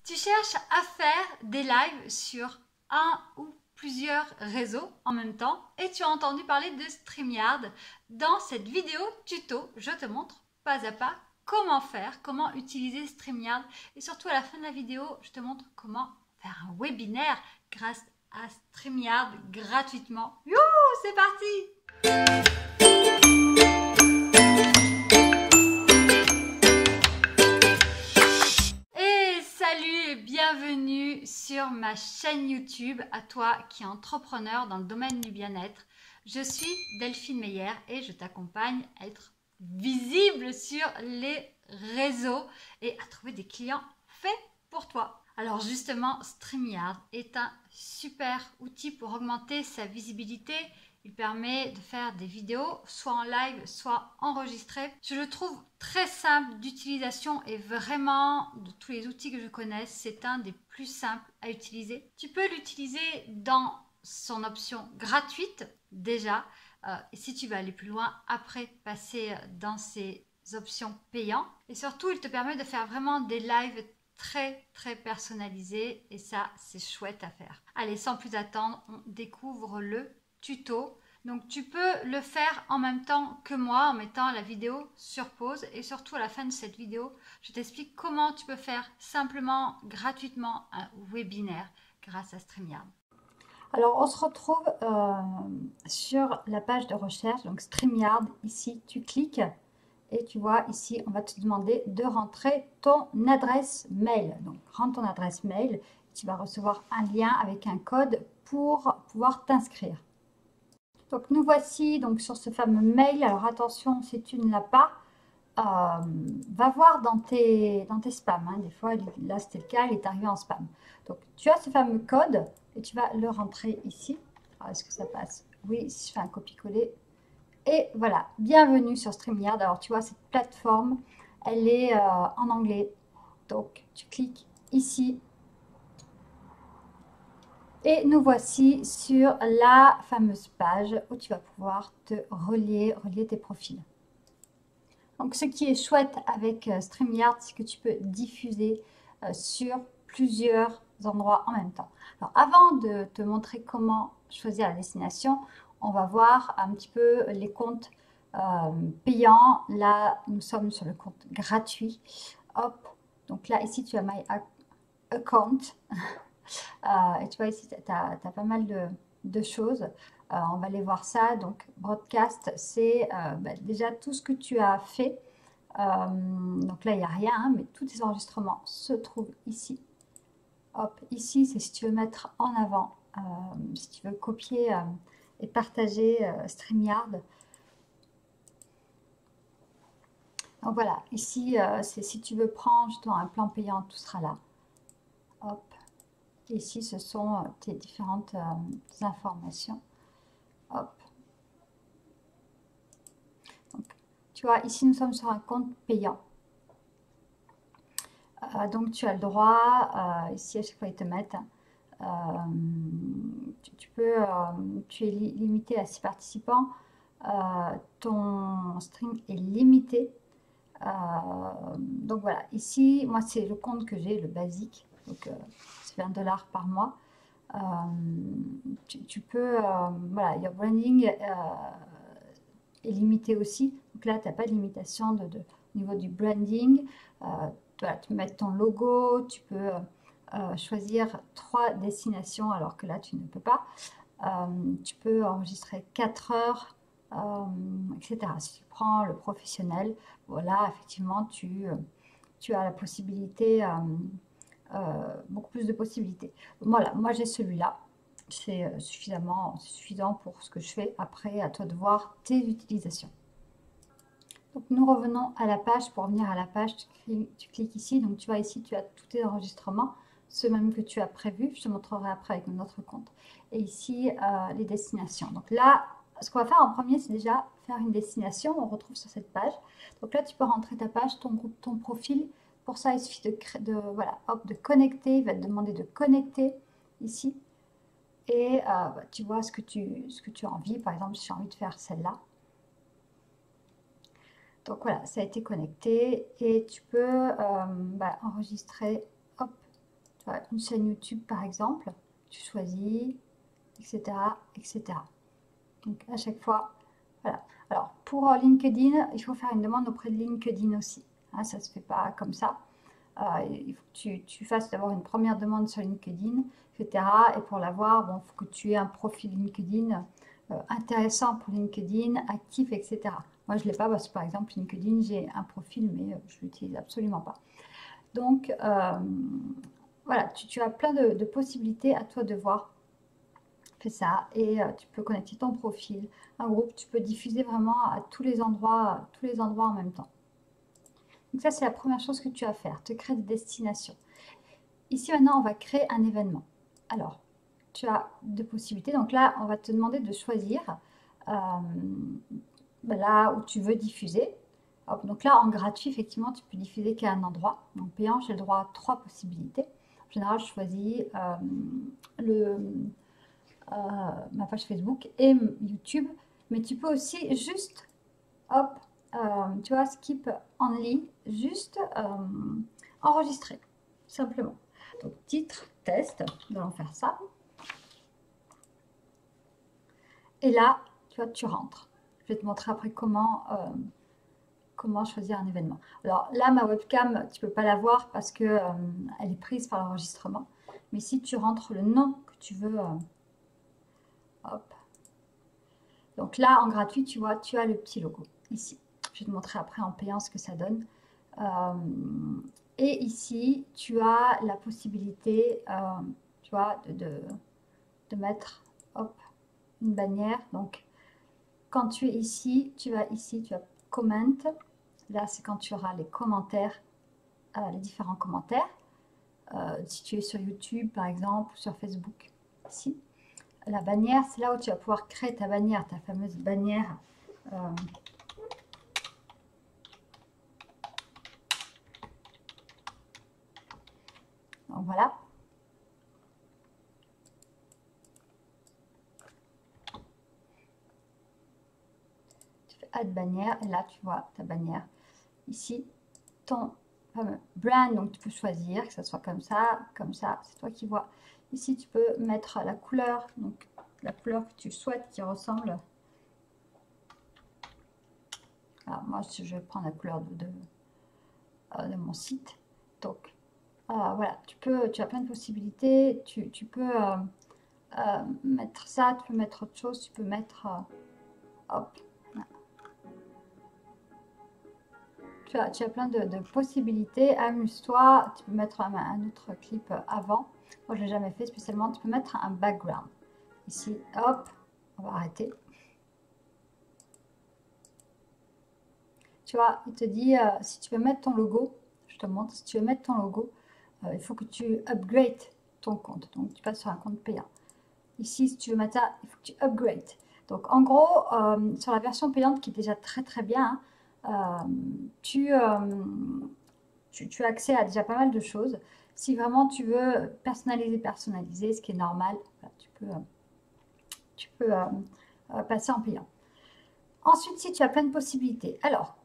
Tu cherches à faire des lives sur un ou plusieurs réseaux en même temps et tu as entendu parler de StreamYard. Dans cette vidéo tuto, je te montre pas à pas comment faire, comment utiliser StreamYard et surtout à la fin de la vidéo, je te montre comment faire un webinaire grâce à StreamYard gratuitement. Youhou, c'est parti! Bienvenue sur ma chaîne YouTube, à toi qui es entrepreneur dans le domaine du bien-être. Je suis Delphine Meyer et je t'accompagne à être visible sur les réseaux et à trouver des clients faits pour toi. Alors justement, StreamYard est un super outil pour augmenter sa visibilité. Il permet de faire des vidéos, soit en live, soit enregistrées. Je le trouve très simple d'utilisation et vraiment, de tous les outils que je connais, c'est un des plus simples à utiliser. Tu peux l'utiliser dans son option gratuite déjà. Et si tu veux aller plus loin, après passer dans ses options payantes. Et surtout, il te permet de faire vraiment des lives très personnalisés et ça, c'est chouette à faire. Allez, sans plus attendre, on découvre le tuto. Donc tu peux le faire en même temps que moi en mettant la vidéo sur pause et surtout à la fin de cette vidéo, je t'explique comment tu peux faire simplement, gratuitement un webinaire grâce à StreamYard. Alors on se retrouve sur la page de recherche, donc StreamYard, ici tu cliques et tu vois ici on va te demander de rentrer ton adresse mail. Donc rentre ton adresse mail, tu vas recevoir un lien avec un code pour pouvoir t'inscrire. Donc nous voici donc sur ce fameux mail. Alors attention, si tu ne l'as pas, va voir dans tes spams. Hein. Des fois, là c'était le cas, il est arrivé en spam. Donc tu as ce fameux code et tu vas le rentrer ici. Est-ce que ça passe? Oui, si je fais un copier-coller. Et voilà, bienvenue sur StreamYard. Alors tu vois, cette plateforme, elle est en anglais. Donc tu cliques ici. Et nous voici sur la fameuse page où tu vas pouvoir te relier tes profils. Donc ce qui est chouette avec StreamYard, c'est que tu peux diffuser sur plusieurs endroits en même temps. Alors avant de te montrer comment choisir la destination, on va voir un petit peu les comptes payants. Là, nous sommes sur le compte gratuit. Hop, donc là, ici, tu as My Account. Et tu vois ici, tu as pas mal de choses. On va aller voir ça. Donc, broadcast, c'est déjà tout ce que tu as fait. Donc là, il n'y a rien, hein, mais tous tes enregistrements se trouvent ici. Hop, ici, c'est si tu veux mettre en avant, si tu veux copier et partager StreamYard. Donc voilà, ici, c'est si tu veux prendre justement un plan payant, tout sera là. Hop. Ici, ce sont tes différentes informations. Hop. Donc, tu vois, ici, nous sommes sur un compte payant. Donc, tu as le droit, ici, à chaque fois, ils te mettent, tu es limité à 6 participants. Ton stream est limité. Donc, voilà. Ici, moi, c'est le compte que j'ai, le basique. Donc, c'est 20 $ par mois. Tu peux, voilà, your branding est limité aussi. Donc là, tu n'as pas de limitation au niveau du branding. Voilà, tu peux mettre ton logo, tu peux choisir 3 destinations alors que là, tu ne peux pas. Tu peux enregistrer 4 heures, etc. Si tu prends le professionnel, voilà, effectivement, tu as la possibilité... beaucoup plus de possibilités. Voilà, moi j'ai celui-là. C'est suffisant pour ce que je fais. Après, à toi de voir tes utilisations. Donc nous revenons à la page. Pour revenir à la page, tu cliques ici. Donc tu vois ici, tu as tous tes enregistrements, ceux même que tu as prévus. Je te montrerai après avec notre compte. Et ici, les destinations. Donc là, ce qu'on va faire en premier, c'est déjà faire une destination. On retrouve sur cette page. Donc là, tu peux rentrer ta page, ton groupe, ton profil. Pour ça, il suffit de connecter. Il va te demander de connecter ici. Et tu vois ce que tu as envie. Par exemple, si j'ai envie de faire celle-là. Donc voilà, ça a été connecté. Et tu peux enregistrer Tu vois, une chaîne YouTube par exemple, tu choisis, etc., etc. Donc à chaque fois, voilà. Alors pour LinkedIn, il faut faire une demande auprès de LinkedIn aussi. Hein, ça ne se fait pas comme ça. Il faut que tu fasses d'abord une première demande sur LinkedIn, etc. Et pour l'avoir, bon, il faut que tu aies un profil LinkedIn intéressant pour LinkedIn, actif, etc. Moi, je ne l'ai pas parce que, par exemple, LinkedIn, j'ai un profil, mais je ne l'utilise absolument pas. Donc, voilà, tu as plein de possibilités à toi de voir. Fais ça et tu peux connecter ton profil, un groupe, tu peux diffuser vraiment à tous les endroits en même temps. Donc ça, c'est la première chose que tu as à faire, te créer des destinations. Ici, maintenant, on va créer un événement. Alors, tu as deux possibilités. Donc là, on va te demander de choisir là où tu veux diffuser. Hop, donc là, en gratuit, effectivement, tu peux diffuser qu'à un endroit. En payant, j'ai le droit à 3 possibilités. En général, je choisis ma page Facebook et YouTube. Mais tu peux aussi juste, hop, tu vois, skip only, juste enregistrer, simplement. Donc, titre, test, nous allons faire ça. Et là, tu vois, tu rentres. Je vais te montrer après comment choisir un événement. Alors là, ma webcam, tu peux pas la voir parce que elle est prise par l'enregistrement. Mais si tu rentres le nom que tu veux, hop. Donc là, en gratuit, tu vois, tu as le petit logo ici. Je vais te montrer après en payant ce que ça donne. Et ici, tu as la possibilité, tu vois, de mettre, hop, une bannière. Donc, quand tu es ici, tu vas ici, tu as comment. Là, c'est quand tu auras les commentaires, les différents commentaires. Si tu es sur YouTube, par exemple, ou sur Facebook, ici. La bannière, c'est là où tu vas pouvoir créer ta bannière, ta fameuse bannière. Donc voilà. Tu fais add bannière et là tu vois ta bannière. Ici, ton fameux brand, donc tu peux choisir que ça soit comme ça, c'est toi qui vois. Ici, tu peux mettre la couleur, donc la couleur que tu souhaites qui ressemble. Alors moi, je vais prendre la couleur de mon site. Donc voilà, tu as plein de possibilités. Tu peux mettre ça, tu peux mettre autre chose, tu peux mettre hop. Tu as plein de possibilités. Amuse-toi. Tu peux mettre un autre clip avant. Moi, je ne l'ai jamais fait spécialement. Tu peux mettre un background. Ici, hop, on va arrêter. Tu vois, il te dit si tu veux mettre ton logo, je te montre, si tu veux mettre ton logo, il faut que tu upgrades ton compte. Donc, tu passes sur un compte payant. Ici, si tu veux mettre ça, il faut que tu upgrades. Donc, en gros, sur la version payante qui est déjà très très bien, tu as accès à déjà pas mal de choses. Si vraiment tu veux personnaliser, ce qui est normal, tu peux passer en payant. Ensuite, si tu as plein de possibilités. Alors,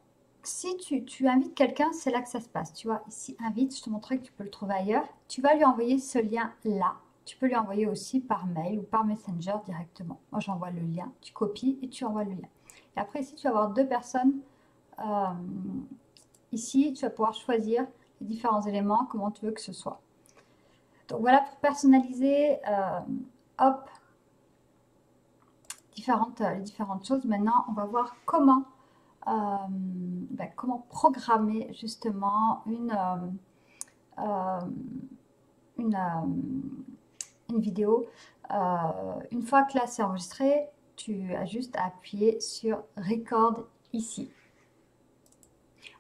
si tu invites quelqu'un, c'est là que ça se passe. Tu vois, ici, invite, je te montrerai que tu peux le trouver ailleurs. Tu vas lui envoyer ce lien-là. Tu peux lui envoyer aussi par mail ou par Messenger directement. Moi, j'envoie le lien, tu copies et tu envoies le lien. Et après, ici, tu vas avoir deux personnes. Ici, tu vas pouvoir choisir les différents éléments, comment tu veux que ce soit. Donc voilà pour personnaliser, hop, les différentes choses. Maintenant, on va voir comment programmer justement une vidéo. Une fois que là c'est enregistré, tu as juste à appuyer sur Record ici.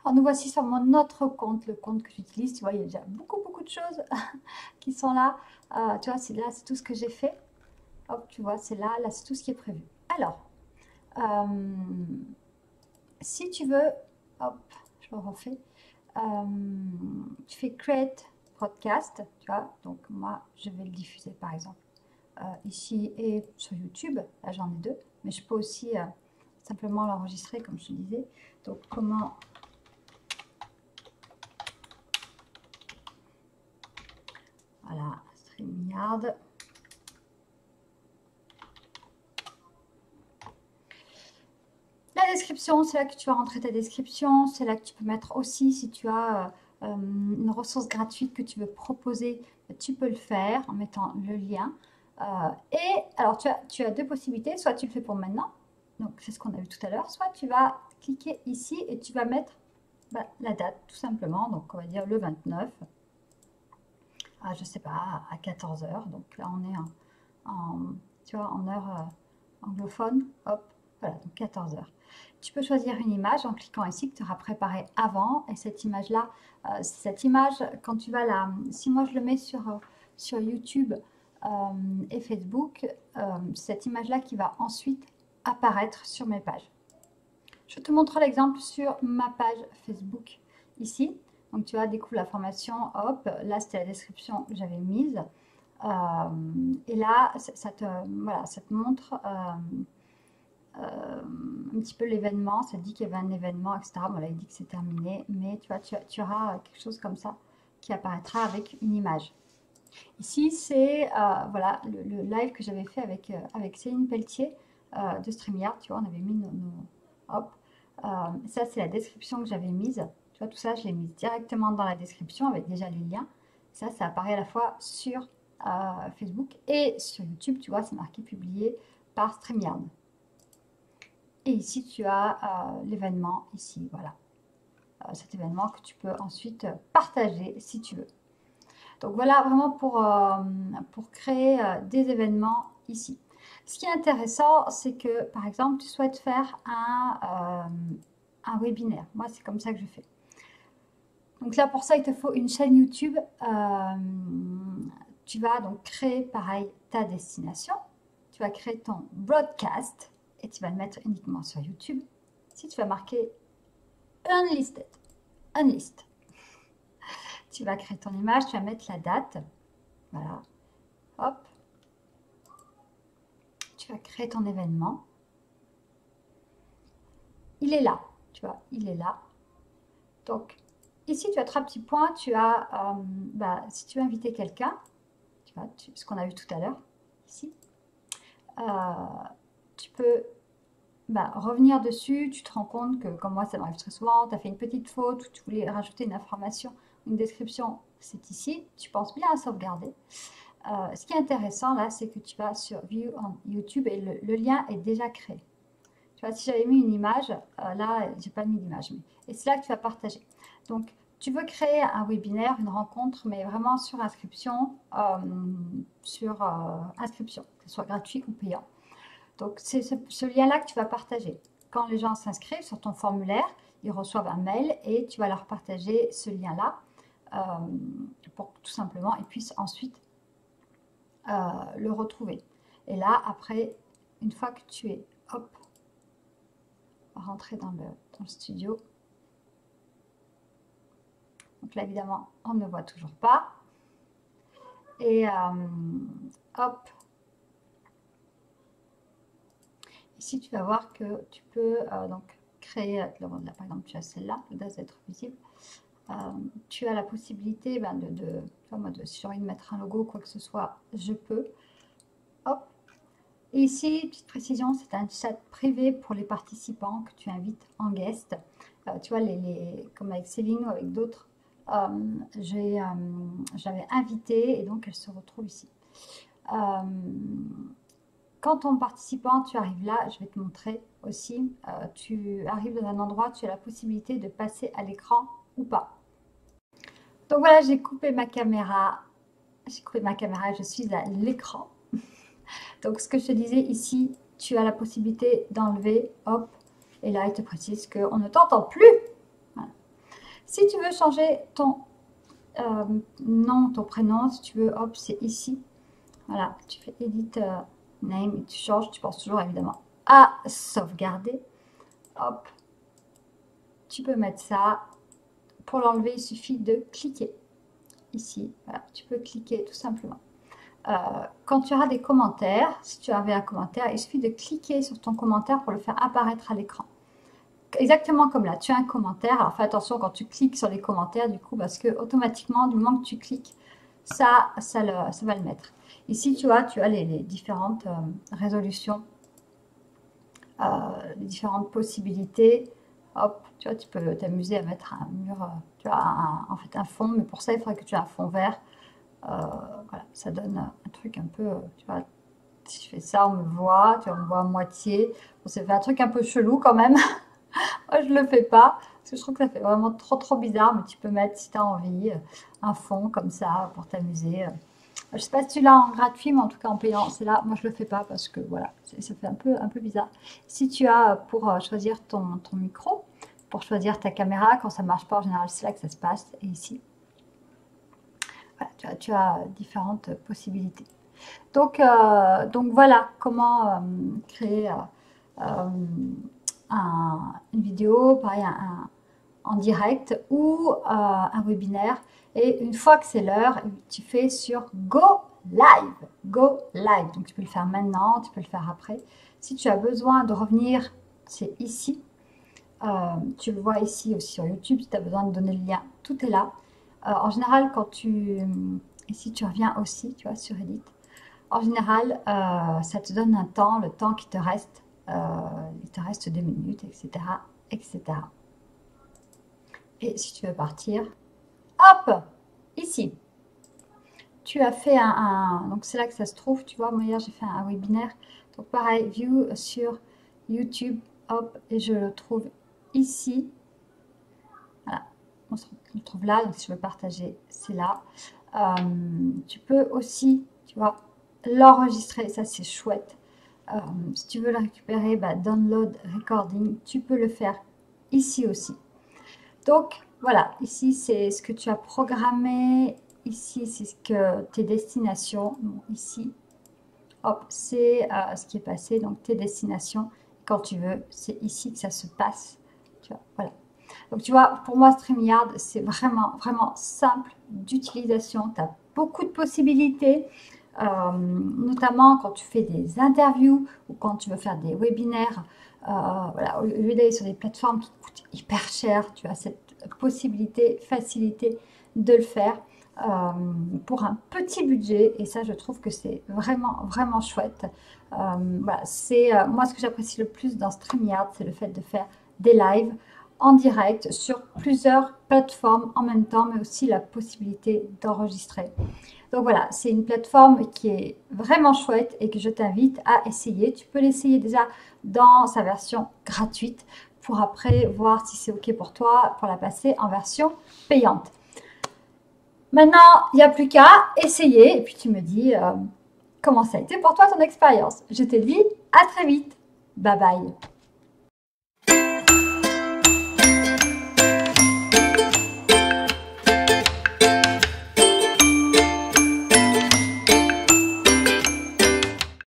Alors nous voici sur mon autre compte, le compte que j'utilise. Tu vois, il y a déjà beaucoup de choses qui sont là. Tu vois, c'est tout ce que j'ai fait. Hop, tu vois, c'est là c'est tout ce qui est prévu. Alors, si tu veux, hop, je le refais. Tu fais Create Podcast, tu vois. Donc moi, je vais le diffuser par exemple ici et sur YouTube. Là, j'en ai deux, mais je peux aussi simplement l'enregistrer comme je te disais. Donc comment Voilà, StreamYard. La description, c'est là que tu vas rentrer ta description. C'est là que tu peux mettre aussi, si tu as une ressource gratuite que tu veux proposer, tu peux le faire en mettant le lien. Et alors, tu as deux possibilités. Soit tu le fais pour maintenant, donc c'est ce qu'on a vu tout à l'heure. Soit tu vas cliquer ici et tu vas mettre la date, tout simplement. Donc, on va dire le 29. Je ne sais pas, à 14 h. Donc là, on est tu vois, en heure anglophone. Hop, voilà, donc 14 h. Tu peux choisir une image en cliquant ici que tu auras préparé avant. Et cette image-là, quand tu vas là, si moi je le mets sur YouTube et Facebook, cette image-là qui va ensuite apparaître sur mes pages. Je te montre l'exemple sur ma page Facebook ici. Donc tu vas découvrir la formation, hop, là c'était la description que j'avais mise. Et là, ça te montre un petit peu l'événement, ça dit qu'il y avait un événement, etc. Bon, là, il dit que c'est terminé, mais tu vois, tu auras quelque chose comme ça qui apparaîtra avec une image. Ici, c'est voilà, le live que j'avais fait avec Céline Pelletier de StreamYard. Tu vois, on avait mis hop. Ça, c'est la description que j'avais mise. Tu vois, tout ça, je l'ai mis directement dans la description avec déjà les liens. Ça apparaît à la fois sur Facebook et sur YouTube. Tu vois, c'est marqué publié par StreamYard. Et ici, tu as l'événement, ici, voilà. Cet événement que tu peux ensuite partager si tu veux. Donc voilà vraiment pour créer des événements ici. Ce qui est intéressant, c'est que par exemple, tu souhaites faire un webinaire. Moi, c'est comme ça que je fais. Donc là, pour ça, il te faut une chaîne YouTube. Tu vas donc créer, pareil, ta destination. Tu vas créer ton broadcast et tu vas le mettre uniquement sur YouTube. Si tu vas marquer Unlisted, Unlist, tu vas créer ton image, tu vas mettre la date. Voilà. Hop. Tu vas créer ton événement. Il est là. Tu vois, il est là. Donc, ici, tu as trois petits points. Tu as, si tu veux inviter quelqu'un, tu vois, ce qu'on a vu tout à l'heure, ici, tu peux revenir dessus. Tu te rends compte que, comme moi, ça m'arrive très souvent, tu as fait une petite faute ou tu voulais rajouter une information, une description, c'est ici. Tu penses bien à sauvegarder. Ce qui est intéressant là, c'est que tu vas sur View on YouTube et le lien est déjà créé. Tu vois, si j'avais mis une image, là, j'ai pas mis d'image. Et c'est là que tu vas partager. Donc, tu veux créer un webinaire, une rencontre, mais vraiment sur inscription, inscription, que ce soit gratuit ou payant. Donc, c'est ce lien-là que tu vas partager. Quand les gens s'inscrivent sur ton formulaire, ils reçoivent un mail et tu vas leur partager ce lien-là pour que tout simplement ils puissent ensuite le retrouver. Et là, après, une fois que tu es, hop, rentré dans le studio. Donc là, évidemment, on ne voit toujours pas. Et hop. Ici, tu vas voir que tu peux donc créer, là, par exemple, tu as celle-là, le doit être visible. Tu as la possibilité si j'ai envie de mettre un logo ou quoi que ce soit, je peux. Hop. Et ici, petite précision, c'est un chat privé pour les participants que tu invites en guest. Tu vois, comme avec Céline ou avec d'autres, j'avais invité et donc elle se retrouve ici. Quand ton participant, tu arrives là, je vais te montrer aussi, tu arrives dans un endroit, tu as la possibilité de passer à l'écran ou pas. Donc voilà, j'ai coupé ma caméra, je suis à l'écran. Donc, ce que je te disais ici, tu as la possibilité d'enlever, hop, et là, il te précise qu'on ne t'entend plus. Voilà. Si tu veux changer ton nom, ton prénom, si tu veux, hop, c'est ici. Voilà, tu fais Edit Name et tu changes, tu penses toujours évidemment à sauvegarder. Hop, tu peux mettre ça. Pour l'enlever, il suffit de cliquer ici. Voilà, tu peux cliquer tout simplement. Quand tu auras des commentaires, si tu avais un commentaire, il suffit de cliquer sur ton commentaire pour le faire apparaître à l'écran. Exactement comme là, tu as un commentaire. Alors fais attention quand tu cliques sur les commentaires, du coup, parce que automatiquement, du moment que tu cliques ça va le mettre. Ici, tu vois, tu as les différentes résolutions, les différentes possibilités. Hop, tu vois, tu peux t'amuser à mettre un mur, tu as en fait un fond, mais pour ça, il faudrait que tu aies un fond vert. Voilà, ça donne un truc un peu, tu vois, si je fais ça, on me voit, tu vois, on me voit à moitié. Bon, ça fait un truc un peu chelou quand même. Moi, je le fais pas, parce que je trouve que ça fait vraiment trop bizarre, mais tu peux mettre, si tu as envie, un fond comme ça, pour t'amuser. Je sais pas si tu l'as en gratuit, mais en tout cas en payant, c'est là. Moi, je le fais pas parce que voilà, ça fait un peu bizarre. Si tu as pour choisir ton micro, pour choisir ta caméra, quand ça marche pas, en général, c'est là que ça se passe. Et ici, voilà, tu as différentes possibilités. Donc voilà comment créer une vidéo, pareil, en direct ou un webinaire. Et une fois que c'est l'heure, tu fais sur Go Live. Go Live. Donc tu peux le faire maintenant, tu peux le faire après. Si tu as besoin de revenir, c'est ici. Tu le vois ici aussi sur YouTube. Si tu as besoin de donner le lien, tout est là. En général, ici tu reviens aussi, tu vois, sur Edit. En général, ça te donne un temps, le temps qui te reste. Il te reste 2 minutes, etc., etc. Et si tu veux partir, hop, ici. Tu as fait donc c'est là que ça se trouve, tu vois, moi hier j'ai fait un webinaire. Donc pareil, view sur YouTube, hop, et je le trouve ici. Voilà, on se retrouve là, donc si je veux partager, c'est là. Tu peux aussi, tu vois, l'enregistrer, ça c'est chouette. Si tu veux le récupérer, bah, download recording, tu peux le faire ici aussi. Donc voilà, ici c'est ce que tu as programmé, ici c'est ce que tes destinations, donc, ici, hop, c'est ce qui est passé, donc tes destinations, quand tu veux, c'est ici que ça se passe, tu vois, voilà. Donc tu vois, pour moi StreamYard, c'est vraiment simple d'utilisation, tu as beaucoup de possibilités, notamment quand tu fais des interviews ou quand tu veux faire des webinaires. Voilà, au lieu d'aller sur des plateformes qui coûtent hyper cher, tu as cette possibilité, facilité de le faire pour un petit budget, et ça je trouve que c'est vraiment chouette. Voilà, c'est moi ce que j'apprécie le plus dans StreamYard, c'est le fait de faire des lives en direct sur plusieurs plateformes en même temps, mais aussi la possibilité d'enregistrer. Donc voilà, c'est une plateforme qui est vraiment chouette et que je t'invite à essayer. Tu peux l'essayer déjà dans sa version gratuite pour après voir si c'est OK pour toi, pour la passer en version payante. Maintenant, il n'y a plus qu'à essayer et puis tu me dis comment ça a été pour toi ton expérience. Je te dis à très vite. Bye bye.